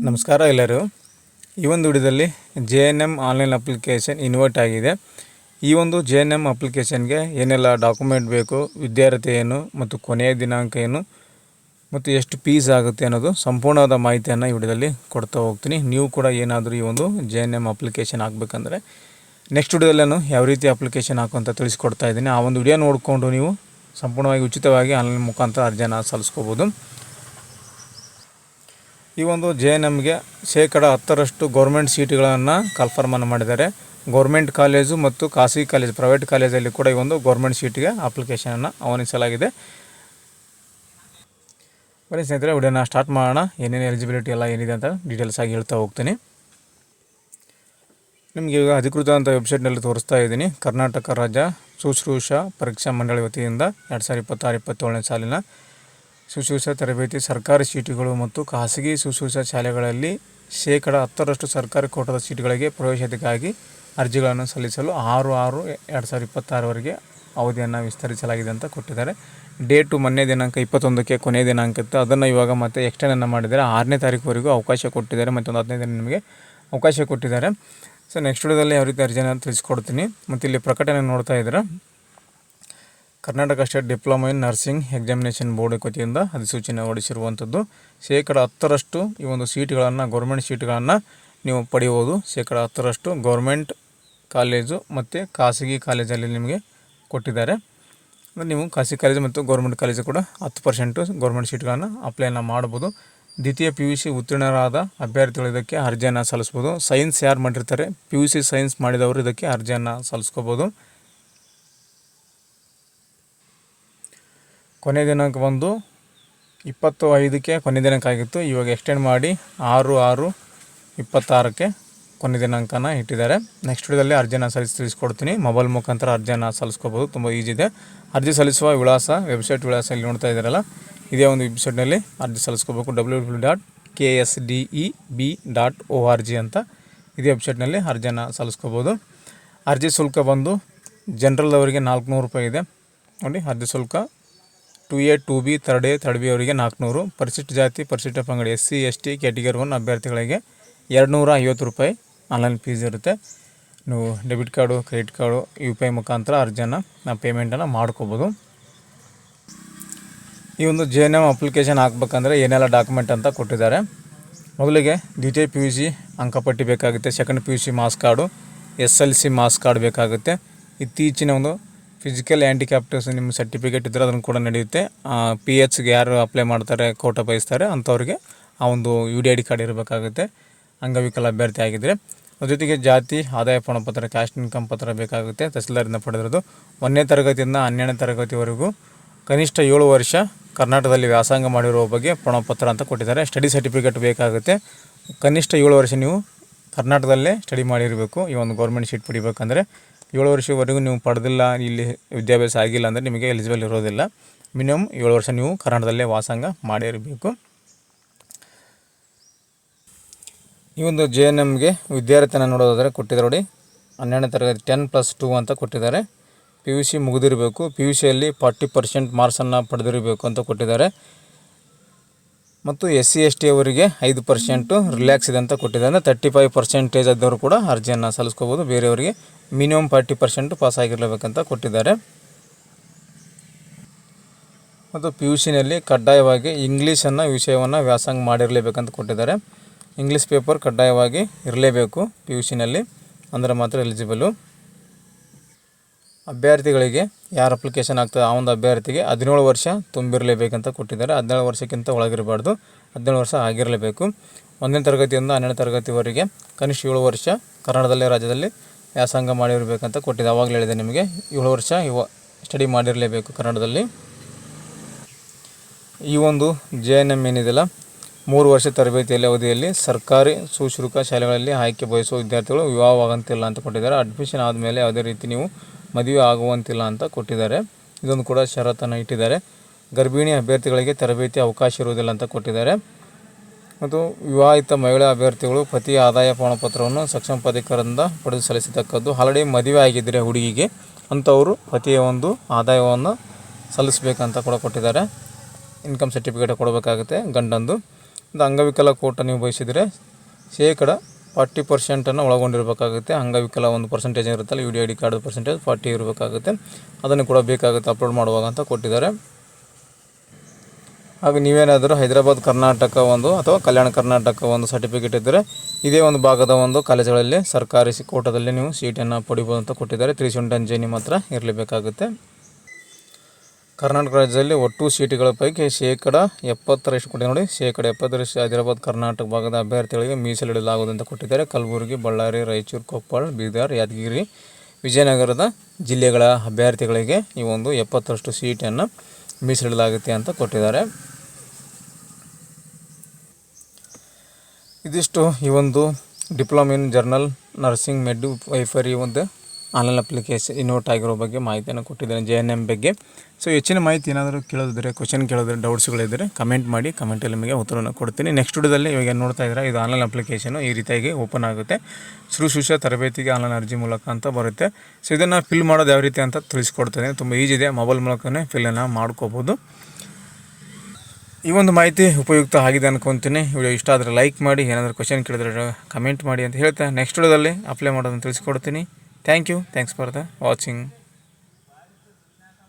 ನಮಸ್ಕಾರ ಎಲ್ಲರೂ. ಈ ಒಂದು ವಿಡಿಯೋದಲ್ಲಿ JNM ಆನ್ಲೈನ್ ಅಪ್ಲಿಕೇಶನ್ ಇನ್ವರ್ಟ್ ಆಗಿದೆ. ಈ ಒಂದು JNM ಅಪ್ಲಿಕೇಶನ್ಗೆ ಏನೆಲ್ಲ ಡಾಕ್ಯುಮೆಂಟ್ ಬೇಕು, ವಿದ್ಯಾರ್ಥಿ ಏನು ಮತ್ತು ಕೊನೆಯ ದಿನಾಂಕ ಏನು ಮತ್ತು ಎಷ್ಟು ಫೀಸ್ ಆಗುತ್ತೆ ಅನ್ನೋದು ಸಂಪೂರ್ಣವಾದ ಮಾಹಿತಿಯನ್ನು ಈ ವಿಡಿಯೋದಲ್ಲಿ ಕೊಡ್ತಾ ಹೋಗ್ತೀನಿ. ನೀವು ಕೂಡ ಏನಾದರೂ ಈ ಒಂದು JNM ಅಪ್ಲಿಕೇಶನ್ ಹಾಕಬೇಕಂದ್ರೆ ನೆಕ್ಸ್ಟ್ ವಿಡಿಯೋದಲ್ಲಿ ನಾನು ಯಾವ ರೀತಿ ಅಪ್ಲಿಕೇಶನ್ ಹಾಕು ಅಂತ ತಿಳಿಸ್ಕೊಡ್ತಾ ಇದ್ದೀನಿ. ಆ ಒಂದು ವಿಡಿಯೋ ನೋಡಿಕೊಂಡು ನೀವು ಸಂಪೂರ್ಣವಾಗಿ ಉಚಿತವಾಗಿ ಆನ್ಲೈನ್ ಮುಖಾಂತರ ಅರ್ಜಿಯನ್ನು ಸಲ್ಲಿಸ್ಕೋಬೋದು. ಈ ಒಂದು JNMಗೆ ಶೇಕಡ 10% ಗೌರ್ಮೆಂಟ್ ಸೀಟ್ಗಳನ್ನು ಕನ್ಫರ್ಮನ್ನು ಮಾಡಿದ್ದಾರೆ. ಗೌರ್ಮೆಂಟ್ ಕಾಲೇಜು ಮತ್ತು ಖಾಸಗಿ ಕಾಲೇಜು, ಪ್ರೈವೇಟ್ ಕಾಲೇಜಲ್ಲಿ ಕೂಡ ಈ ಒಂದು ಗೌರ್ಮೆಂಟ್ ಸೀಟಿಗೆ ಅಪ್ಲಿಕೇಶನನ್ನು ಆಹ್ವಾನಿಸಲಾಗಿದೆ. ಬನ್ನಿ ಸ್ನೇಹಿತರೆ, ವಿಡಿಯೋನ ಸ್ಟಾರ್ಟ್ ಮಾಡೋಣ. ಏನೇನು ಎಲಿಜಿಬಿಲಿಟಿ ಎಲ್ಲ ಏನಿದೆ ಅಂತ ಡೀಟೇಲ್ಸ್ ಆಗಿ ಹೇಳ್ತಾ ಹೋಗ್ತೀನಿ. ನಿಮಗೆ ಈಗ ಅಧಿಕೃತವಾದಂಥ ವೆಬ್ಸೈಟ್ನಲ್ಲಿ ತೋರಿಸ್ತಾ ಇದ್ದೀನಿ. ಕರ್ನಾಟಕ ರಾಜ್ಯ ಶುಶ್ರೂಷಾ ಪರೀಕ್ಷಾ ಮಂಡಳಿ ವತಿಯಿಂದ 2026-27ನೇ ಸಾಲಿನ ಶುಶ್ರೂಷಾ ತರಬೇತಿ ಸರ್ಕಾರಿ ಸೀಟುಗಳು ಮತ್ತು ಖಾಸಗಿ ಶುಶ್ರೂಷಾ ಶಾಲೆಗಳಲ್ಲಿ ಶೇಕಡ 10% ಸರ್ಕಾರಿ ಕೋಟಾದ ಸೀಟುಗಳಿಗೆ ಪ್ರವೇಶಕ್ಕಾಗಿ ಅರ್ಜಿಗಳನ್ನು ಸಲ್ಲಿಸಲು 6/6/2026ವರೆಗೆ ಅವಧಿಯನ್ನು ವಿಸ್ತರಿಸಲಾಗಿದೆ ಅಂತ ಕೊಟ್ಟಿದ್ದಾರೆ. ಡೇಟು ಮೊನ್ನೆ ದಿನಾಂಕ 21ಕ್ಕೆ ಕೊನೆಯ ದಿನಾಂಕ ಇತ್ತು. ಅದನ್ನು ಇವಾಗ ಮತ್ತೆ ಎಕ್ಸ್ಟೆಂಡನ್ನು ಮಾಡಿದ್ದಾರೆ. 6ನೇ ತಾರೀಕುವರೆಗೂ ಅವಕಾಶ ಕೊಟ್ಟಿದ್ದಾರೆ. ಮತ್ತೊಂದು 15 ದಿನ ನಿಮಗೆ ಅವಕಾಶ ಕೊಟ್ಟಿದ್ದಾರೆ. ಸೊ ನೆಕ್ಸ್ಟ್ ವಿಡಿಯೋದಲ್ಲಿ ಯಾವ ರೀತಿ ಅರ್ಜಿಯನ್ನು ತಿಳಿಸ್ಕೊಡ್ತೀನಿ. ಮತ್ತು ಇಲ್ಲಿ ಪ್ರಕಟಣೆ ನೋಡ್ತಾ ಇದ್ದೀರಾ, Karnataka state diploma in nursing examination board ವತಿಯಿಂದ ಅಧಿಸೂಚನೆ ಹೊರಡಿಸಿರುವಂಥದ್ದು. ಶೇಕಡ 10% ಈ ಒಂದು ಸೀಟುಗಳನ್ನು, ಗೌರ್ಮೆಂಟ್ ಸೀಟುಗಳನ್ನು ನೀವು ಪಡೆಯುವುದು. ಶೇಕಡ 10% ಗೌರ್ಮೆಂಟ್ ಕಾಲೇಜು ಮತ್ತು ಖಾಸಗಿ ಕಾಲೇಜಲ್ಲಿ ನಿಮಗೆ ಕೊಟ್ಟಿದ್ದಾರೆ. ನೀವು ಖಾಸಗಿ ಕಾಲೇಜು ಮತ್ತು ಗೌರ್ಮೆಂಟ್ ಕಾಲೇಜು ಕೂಡ 10% ಗೌರ್ಮೆಂಟ್ ಸೀಟ್ಗಳನ್ನು ಅಪ್ಲೈನ ಮಾಡ್ಬೋದು. ದ್ವಿತೀಯ PUC ಉತ್ತೀರ್ಣರಾದ ಅಭ್ಯರ್ಥಿಗಳು ಇದಕ್ಕೆ ಅರ್ಜಿಯನ್ನು ಸಲ್ಲಿಸ್ಬೋದು. ಸೈನ್ಸ್ ಯಾರು ಮಾಡಿರ್ತಾರೆ, PUC ಸೈನ್ಸ್ ಮಾಡಿದವರು ಇದಕ್ಕೆ ಅರ್ಜಿಯನ್ನು ಸಲ್ಲಿಸ್ಕೋಬೋದು. ಕೊನೆಯ ದಿನಾಂಕ ಬಂದು 25ಕ್ಕೆ ಕೊನೆಯ ದಿನಾಂಕ ಆಗಿತ್ತು. ಇವಾಗ ಎಕ್ಸ್ಟೆಂಡ್ ಮಾಡಿ 6/6/26ಕ್ಕೆ ಕೊನೆಯ ದಿನಾಂಕನ ಇಟ್ಟಿದ್ದಾರೆ. ನೆಕ್ಸ್ಟ್ ವಿಡಿಯೋದಲ್ಲಿ ಅರ್ಜಿಯನ್ನು ತಿಳಿಸ್ಕೊಡ್ತೀನಿ. ಮೊಬೈಲ್ ಮುಖಾಂತರ ಅರ್ಜಿಯನ್ನು ಸಲ್ಲಿಸ್ಕೋಬೋದು. ತುಂಬ ಈಜಿ ಇದೆ. ಅರ್ಜಿ ಸಲ್ಲಿಸುವ ವಿಳಾಸ, ವೆಬ್ಸೈಟ್ ವಿಳಾಸ ಇಲ್ಲಿ ನೋಡ್ತಾ ಇದ್ದೀರಲ್ಲ, ಇದೇ ಒಂದು ವೆಬ್ಸೈಟ್ನಲ್ಲಿ ಅರ್ಜಿ ಸಲ್ಲಿಸ್ಕೋಬೇಕು. www.ksdeb.org ಅಂತ ಇದೇ ವೆಬ್ಸೈಟ್ನಲ್ಲಿ ಅರ್ಜಿಯನ್ನು ಸಲ್ಲಿಸ್ಕೋಬೋದು. ಅರ್ಜಿ ಶುಲ್ಕ ಬಂದು ಜನರಲ್ದವರಿಗೆ 400 ರೂಪಾಯಿ ಇದೆ ನೋಡಿ. ಅರ್ಜಿ ಶುಲ್ಕ 2A 2B 3A 3B ಅವರಿಗೆ 400. ಪರಿಶಿಷ್ಟ ಜಾತಿ, ಪರಿಶಿಷ್ಟ ಪಂಗಡ SC ST ಕ್ಯಾಟಗರಿ 1 ಅಭ್ಯರ್ಥಿಗಳಿಗೆ 250 ರೂಪಾಯಿ ಆನ್ಲೈನ್ ಫೀಸ್ ಇರುತ್ತೆ. ನೀವು debit card, credit card, UPI ಮುಖಾಂತರ ಅರ್ಜಿಯನ್ನು ಪೇಮೆಂಟನ್ನು ಮಾಡ್ಕೋಬೋದು. ಈ ಒಂದು JNM ಅಪ್ಲಿಕೇಶನ್ ಹಾಕ್ಬೇಕಂದ್ರೆ ಏನೆಲ್ಲ ಡಾಕ್ಯುಮೆಂಟ್ ಅಂತ ಕೊಟ್ಟಿದ್ದಾರೆ. ಮೊದಲಿಗೆ ದ್ವಿತೀಯ PUC ಅಂಕಪಟ್ಟಿ ಬೇಕಾಗುತ್ತೆ. Second PUC marks card, SLC marks card ಬೇಕಾಗುತ್ತೆ. ಇತ್ತೀಚಿನ ಒಂದು ಫಿಸಿಕಲ್ ಹ್ಯಾಂಡಿಕ್ಯಾಪ್ಟರ್ಸ್ ನಿಮ್ಮ ಸರ್ಟಿಫಿಕೇಟ್ ಇದ್ದರೆ ಅದನ್ನು ಕೂಡ ನಡೆಯುತ್ತೆ. PHಗೆ ಯಾರು ಅಪ್ಲೈ ಮಾಡ್ತಾರೆ, ಕೋಟ ಬಯಸ್ತಾರೆ ಅಂಥವ್ರಿಗೆ ಆ ಒಂದು UDID ಕಾರ್ಡ್ ಇರಬೇಕಾಗುತ್ತೆ, ಅಂಗವಿಕಲ ಅಭ್ಯರ್ಥಿ ಆಗಿದ್ದರೆ. ಅದ್ರ ಜೊತೆಗೆ ಜಾತಿ, ಆದಾಯ ಪ್ರಮಾಣಪತ್ರ, ಕ್ಯಾಸ್ಟ್ ಇನ್ಕಮ್ ಪತ್ರ ಬೇಕಾಗುತ್ತೆ. ತಹಸೀಲ್ದಾರಿಂದ ಪಡೆದಿರೋದು. 1ನೇ ತರಗತಿಯಿಂದ 12ನೇ ತರಗತಿವರೆಗೂ ಕನಿಷ್ಠ 7 ವರ್ಷ ಕರ್ನಾಟಕದಲ್ಲಿ ವ್ಯಾಸಂಗ ಮಾಡಿರುವ ಬಗ್ಗೆ ಪ್ರಮಾಣಪತ್ರ ಅಂತ ಕೊಟ್ಟಿದ್ದಾರೆ. ಸ್ಟಡಿ ಸರ್ಟಿಫಿಕೇಟ್ ಬೇಕಾಗುತ್ತೆ. ಕನಿಷ್ಠ 7 ವರ್ಷ ನೀವು ಕರ್ನಾಟಕದಲ್ಲೇ ಸ್ಟಡಿ ಮಾಡಿರಬೇಕು. ಈ ಒಂದು ಗೌರ್ಮೆಂಟ್ ಸೀಟ್ ಪಡಿಬೇಕಂದ್ರೆ 7 ವರ್ಷವರೆಗೂ ನೀವು ಪಡೆದಿಲ್ಲ, ಇಲ್ಲಿ ವಿದ್ಯಾಭ್ಯಾಸ ಆಗಿಲ್ಲ ಅಂದರೆ ನಿಮಗೆ ಎಲಿಜಿಬಲ್ ಇರೋದಿಲ್ಲ. ಮಿನಿಮಮ್ 7 ವರ್ಷ ನೀವು ಕರ್ನಾಟಕದಲ್ಲೇ ವಾಸಂಗ ಮಾಡಿರಬೇಕು. ಈ ಒಂದು JNMಗೆ ವಿದ್ಯಾರ್ಥಿನ ನೋಡೋದಾದರೆ ಕೊಟ್ಟಿದ್ದಾರೆ ನೋಡಿ, 12ನೇ ತರಗತಿ 10+2 ಅಂತ ಕೊಟ್ಟಿದ್ದಾರೆ. PUC ಮುಗಿದಿರಬೇಕು. PUCಯಲ್ಲಿ 40% ಮಾರ್ಕ್ಸನ್ನು ಪಡೆದಿರಬೇಕು ಅಂತ ಕೊಟ್ಟಿದ್ದಾರೆ. ಮತ್ತು SC ST ಅವರಿಗೆ 5% ರಿಲ್ಯಾಕ್ಸ್ ಇದೆ ಅಂತ ಕೊಟ್ಟಿದ್ದಾರೆ. 35% ಆದವರು ಕೂಡ ಅರ್ಜಿಯನ್ನು ಸಲ್ಲಿಸ್ಕೋಬೋದು. ಬೇರೆಯವರಿಗೆ ಮಿನಿಮಮ್ 40% ಪಾಸ್ ಆಗಿರಲೇಬೇಕಂತ ಕೊಟ್ಟಿದ್ದಾರೆ. ಮತ್ತು PUCನಲ್ಲಿ ಕಡ್ಡಾಯವಾಗಿ ಇಂಗ್ಲೀಷನ್ನು ವಿಷಯವನ್ನು ವ್ಯಾಸಂಗ ಮಾಡಿರಲೇಬೇಕಂತ ಕೊಟ್ಟಿದ್ದಾರೆ. ಇಂಗ್ಲೀಷ್ ಪೇಪರ್ ಕಡ್ಡಾಯವಾಗಿ ಇರಲೇಬೇಕು PUCನಲ್ಲಿ, ಅಂದರೆ ಮಾತ್ರ ಎಲಿಜಿಬಲು. ಅಭ್ಯರ್ಥಿಗಳಿಗೆ ಯಾರು ಅಪ್ಲಿಕೇಶನ್ ಆಗ್ತದೆ ಆ ಒಂದು ಅಭ್ಯರ್ಥಿಗೆ 17 ವರ್ಷ ತುಂಬಿರಲೇಬೇಕಂತ ಕೊಟ್ಟಿದ್ದಾರೆ. 17 ವರ್ಷಕ್ಕಿಂತ ಒಳಗಿರಬಾರ್ದು, 17 ವರ್ಷ ಆಗಿರಲೇಬೇಕು. 1ನೇ ತರಗತಿಯಿಂದ 12ನೇ ತರಗತಿವರೆಗೆ ಕನಿಷ್ಠ 7 ವರ್ಷ ಕನ್ನಡದಲ್ಲೇ ರಾಜ್ಯದಲ್ಲಿ ವ್ಯಾಸಂಗ ಮಾಡಿರಬೇಕಂತ ಕೊಟ್ಟಿದೆ. ಆವಾಗಲೇ ಹೇಳಿದೆ ನಿಮಗೆ 7 ವರ್ಷ ಸ್ಟಡಿ ಮಾಡಿರಲೇಬೇಕು ಕನ್ನಡದಲ್ಲಿ. ಈ ಒಂದು JNM ಏನಿದೆಯಲ್ಲ, 3 ವರ್ಷ ತರಬೇತಿಯಲ್ಲಿ ಅವಧಿಯಲ್ಲಿ ಸರ್ಕಾರಿ ಶುಶ್ರೂಷಾ ಶಾಲೆಗಳಲ್ಲಿ ಆಯ್ಕೆ ಬಯಸುವ ವಿದ್ಯಾರ್ಥಿಗಳು ವಿವಾಹವಾಗಂತಿಲ್ಲ ಅಂತ ಕೊಟ್ಟಿದ್ದಾರೆ. ಅಡ್ಮಿಷನ್ ಆದಮೇಲೆ ಯಾವುದೇ ರೀತಿ ನೀವು ಮದುವೆ ಆಗುವಂತಿಲ್ಲ ಅಂತ ಕೊಟ್ಟಿದ್ದಾರೆ. ಇದೊಂದು ಕೂಡ ಷರತ್ತನ್ನು ಇಟ್ಟಿದ್ದಾರೆ. ಗರ್ಭಿಣಿ ಅಭ್ಯರ್ಥಿಗಳಿಗೆ ತರಬೇತಿ ಅವಕಾಶ ಇರುವುದಿಲ್ಲ ಅಂತ ಕೊಟ್ಟಿದ್ದಾರೆ. ಮತ್ತು ವಿವಾಹಿತ ಮಹಿಳಾ ಅಭ್ಯರ್ಥಿಗಳು ಪತಿಯ ಆದಾಯ ಪ್ರಮಾಣಪತ್ರವನ್ನು ಸಕ್ಷಮ ಪ್ರಾಧಿಕಾರದಿಂದ ಪಡೆದು ಸಲ್ಲಿಸತಕ್ಕದ್ದು. ಆಲ್ರೆಡಿ ಮದುವೆ ಆಗಿದ್ದರೆ ಹುಡುಗಿಗೆ ಅಂಥವರು ಪತಿಯ ಒಂದು ಆದಾಯವನ್ನು ಸಲ್ಲಿಸಬೇಕಂತ ಕೂಡ ಕೊಟ್ಟಿದ್ದಾರೆ. ಇನ್ಕಮ್ ಸರ್ಟಿಫಿಕೇಟ್ ಕೊಡಬೇಕಾಗುತ್ತೆ ಗಂಡಂದು. ಒಂದು ಅಂಗವಿಕಲ ಕೋಟ ನೀವು ಬಯಸಿದರೆ ಶೇಕಡ 40% ಒಳಗೊಂಡಿರಬೇಕಾಗುತ್ತೆ. ಅಂಗವಿಕಲ ಒಂದು ಪರ್ಸೆಂಟೇಜ್ ಇರುತ್ತಲ್ಲ, you D I D card percentage 40 ಇರಬೇಕಾಗುತ್ತೆ. ಅದನ್ನು ಕೂಡ ಬೇಕಾಗುತ್ತೆ ಅಪ್ಲೋಡ್ ಮಾಡುವಾಗ ಅಂತ ಕೊಟ್ಟಿದ್ದಾರೆ. ಹಾಗೂ ನೀವೇನಾದರೂ ಹೈದರಾಬಾದ್ ಕರ್ನಾಟಕ ಒಂದು ಅಥವಾ ಕಲ್ಯಾಣ ಕರ್ನಾಟಕ ಒಂದು ಸರ್ಟಿಫಿಕೇಟ್ ಇದ್ದರೆ ಇದೇ ಒಂದು ಭಾಗದ ಒಂದು ಕಾಲೇಜುಗಳಲ್ಲಿ ಸರ್ಕಾರಿ ಕೋಟದಲ್ಲಿ ನೀವು ಸೀಟನ್ನು ಪಡಿಬೋದು ಅಂತ ಕೊಟ್ಟಿದ್ದಾರೆ. 379 ನಿಮ್ಮ ಹತ್ರ ಇರಲೇಬೇಕಾಗುತ್ತೆ. ಕರ್ನಾಟಕ ರಾಜ್ಯದಲ್ಲಿ ಒಟ್ಟು ಸೀಟುಗಳ ಪೈಕಿ ಶೇಕಡ 70% ಕೊಟ್ಟಿದೆ ನೋಡಿ. ಶೇಕಡ 70% ಹೈದರಾಬಾದ್ ಕರ್ನಾಟಕ ಭಾಗದ ಅಭ್ಯರ್ಥಿಗಳಿಗೆ ಮೀಸಲಿಡಲಾಗುವುದು ಅಂತ ಕೊಟ್ಟಿದ್ದಾರೆ. ಕಲಬುರಗಿ, ಬಳ್ಳಾರಿ, ರಾಯಚೂರು, ಕೊಪ್ಪಳ, ಬೀದರ್, ಯಾದಗಿರಿ, ವಿಜಯನಗರದ ಜಿಲ್ಲೆಗಳ ಅಭ್ಯರ್ಥಿಗಳಿಗೆ ಈ ಒಂದು 70% ಸೀಟನ್ನು ಮೀಸಲಿಡಲಾಗುತ್ತೆ ಅಂತ ಕೊಟ್ಟಿದ್ದಾರೆ. ಇದಿಷ್ಟು ಈ ಒಂದು diploma in journal nursing midwifery ಒಂದು ಆನ್ಲೈನ್ ಅಪ್ಲಿಕೇಶನ್ ಇನ್ವರ್ಟ್ ಆಗಿರೋ ಬಗ್ಗೆ ಮಾಹಿತಿಯನ್ನು ಕೊಟ್ಟಿದ್ದೇನೆ, JNM ಬಗ್ಗೆ. ಸೊ ಹೆಚ್ಚಿನ ಮಾಹಿತಿ ಏನಾದರೂ ಕೇಳೋದಿದ್ರೆ, ಕ್ವಶನ್ ಕೇಳೋದ್ರೆ, ಡೌಟ್ಸ್ಗಳಿದ್ದರೆ ಕಮೆಂಟ್ ಮಾಡಿ, ಕಮೆಂಟಲ್ಲಿ ನಿಮಗೆ ಉತ್ತರವನ್ನು ಕೊಡ್ತೀನಿ. ನೆಕ್ಸ್ಟ್ ವಿಡಿಯೋದಲ್ಲಿ ಇವಾಗ ನೋಡ್ತಾ ಇದ್ದೀರಾ, ಇದು ಆನ್ಲೈನ್ ಅಪ್ಲಿಕೇಶನು ಈ ರೀತಿಯಾಗಿ ಓಪನ್ ಆಗುತ್ತೆ. ಶುಶ್ರೂಷಾ ತರಬೇತಿಗೆ ಆನ್ಲೈನ್ ಅರ್ಜಿ ಮೂಲಕ ಅಂತ ಬರುತ್ತೆ. ಸೊ ಇದನ್ನು ಫಿಲ್ ಮಾಡೋದು ಯಾವ ರೀತಿ ಅಂತ ತಿಳಿಸ್ಕೊಡ್ತೇನೆ. ತುಂಬ ಈಜಿ ಇದೆ, ಮೊಬೈಲ್ ಮೂಲಕನೇ ಫಿಲ್ಲನ್ನು ಮಾಡ್ಕೋಬೋದು. ಈ ಒಂದು ಮಾಹಿತಿ ಉಪಯುಕ್ತ ಆಗಿದೆ ಅನ್ಕೊತೀನಿ. ವಿಡಿಯೋ ಇಷ್ಟ ಆದರೆ ಲೈಕ್ ಮಾಡಿ, ಏನಾದರೂ ಕ್ವಶನ್ ಕೇಳಿದ್ರೆ ಕಮೆಂಟ್ ಮಾಡಿ ಅಂತ ಹೇಳ್ತಾ ನೆಕ್ಸ್ಟ್ ವಿಡಿಯೋದಲ್ಲಿ ಅಪ್ಲೈ ಮಾಡೋದನ್ನು ತಿಳಿಸ್ಕೊಡ್ತೀನಿ. Thank you, thanks for the watching.